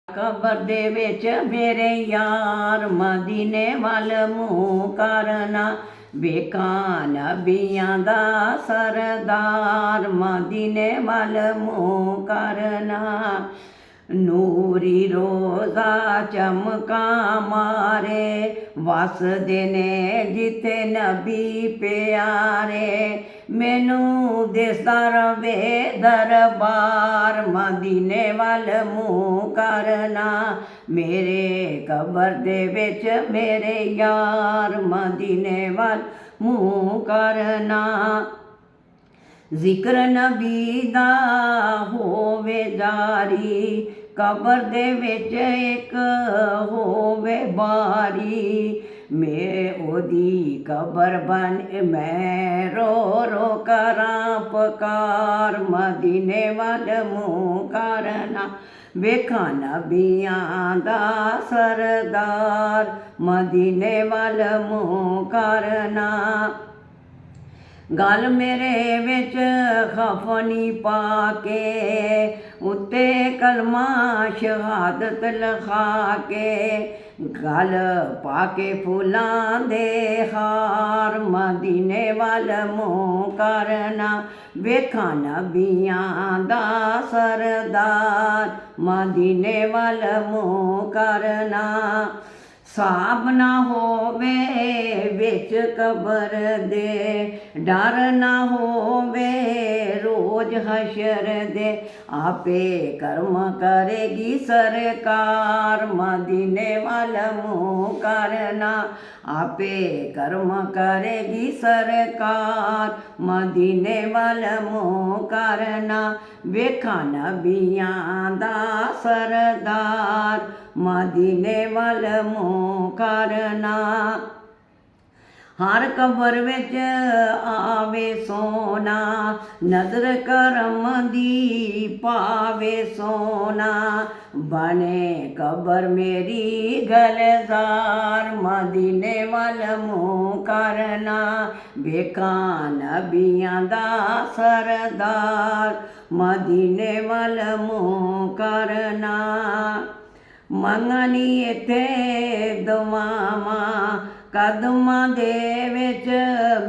ਕਬਰ ਦੇ ਵਿੱਚ ਮੇਰੇ ਯਾਰ ਮਦੀਨੇ ਵੱਲ ਮੂੰਹ ਕਰਨਾ, ਵੇਖਾਂ ਨਬੀਆਂ ਦਾ ਸਰਦਾਰ ਮਦੀਨੇ ਵੱਲ ਮੂੰਹ ਕਰਨਾ। ਨੂਰੀ ਰੋਜ਼ਾ ਚਮਕਾਂ ਮਾਰੇ, ਵਸਦੇ ਨੇ ਜਿੱਥੇ ਨਬੀ ਪਿਆਰੇ। ਮੈਨੂੰ ਦਿਸਦਾ ਰਵੇ ਦਰਬਾਰ ਮਦੀਨੇ ਵੱਲ ਮੂੰਹ ਕਰਨਾ, ਮੇਰੇ ਕਬਰ ਦੇ ਵਿੱਚ ਮੇਰੇ ਯਾਰ ਮਦੀਨੇ ਵੱਲ ਮੂੰਹ ਕਰਨਾ। ਜ਼ਿਕਰ ਨਬੀ ਦਾ ਹੋਵੇ ਜਾਰੀ, ਕਬਰ ਦੇ ਵਿੱਚ ਇੱਕ ਹੋਵੇ ਬਾਰੀ। ਮੈਂ ਉਹਦੀ ਕਬਰ ਬਣ ਮੈਂ ਰੋ ਰੋ ਕਰਾਂ ਪੁਕਾਰ ਮਦੀਨੇ ਵੱਲ ਮੂੰਹ ਕਰਨਾ, ਵੇਖਾਂ ਨਬੀਆਂ ਦਾ ਸਰਦਾਰ ਮਦੀਨੇ ਵੱਲ ਮੂੰਹ ਕਰਨਾ। ਗਲ ਮੇਰੇ ਵਿੱਚ ਖਫਨੀ ਪਾ ਕੇ, ਉੱਤੇ ਕਲਮਾ ਸ਼ਹਾਦਤ ਲਿਖਾ ਕੇ, ਗਲ ਪਾ ਕੇ ਫੁੱਲਾਂ ਦੇ ਹਾਰ ਮਦੀਨੇ ਵੱਲ ਮੂੰਹ ਕਰਨਾ, ਵੇਖਾਂ ਨਬੀਆਂ ਦਾ ਸਰਦਾਰ ਮਦੀਨੇ ਵੱਲ ਮੂੰਹ ਕਰਨਾ। ਸਾਬ ਨਾ ਹੋਵੇ ਵਿੱਚ ਕਬਰ ਦੇ, ਡਰ ਨਾ ਹੋਵੇ ਰੋਜ਼ ਹਸ਼ਰ ਦੇ, ਆਪੇ ਕਰਮ ਕਰੇਗੀ ਸਰਕਾਰ ਮਦੀਨੇ ਵੱਲ ਮੂੰਹ ਕਰਨਾ, ਆਪੇ ਕਰਮ ਕਰੇਗੀ ਸਰਕਾਰ ਮਦੀਨੇ ਵੱਲ ਮੂੰਹ ਕਰਨਾ, ਵੇਖਾਂ ਨਬੀਆਂ ਦਾ ਸਰਦਾਰ ਮਦੀਨੇ ਵੱਲ ਮੂੰਹ ਕਰਨਾ। ਹਰ ਕਬਰ ਵਿੱਚ ਆਵੇ ਸੋਨਾ, ਨਜ਼ਰ ਕਰਮ ਦੀ ਪਾਵੇ ਸੋਨਾ, ਬਣੇ ਕਬਰ ਮੇਰੀ ਗਲਜ਼ਾਰ ਮਦੀਨੇ ਵੱਲ ਮੂੰਹ ਕਰਨਾ, ਵੇਖਾਂ ਨਬੀਆਂ ਦਾ ਸਰਦਾਰ ਮਦੀਨੇ ਵੱਲ ਮੂੰਹ ਕਰਨਾ। ਮੰਗਣੀ ਇੱਥੇ ਦੁਆਵਾਂ ਕਦਮਾਂ ਦੇ ਵਿੱਚ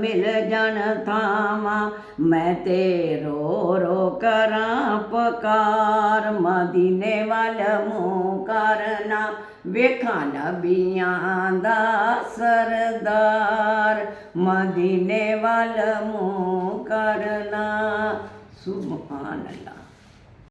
ਮਿਲ ਜਾਣ ਥਾਵਾਂ, ਮੈਂ ਤੇ ਰੋ ਰੋ ਕਰਾਂ ਪੁਕਾਰ ਮਦੀਨੇ ਵੱਲ ਮੂੰਹ ਕਰਨਾ, ਵੇਖਾਂ ਨਬੀਆਂ ਦਾ ਸਰਦਾਰ ਮਦੀਨੇ ਵੱਲ ਮੂੰਹ ਕਰਨਾ। ਸੁਭਾਨ ਅੱਲਾਹ।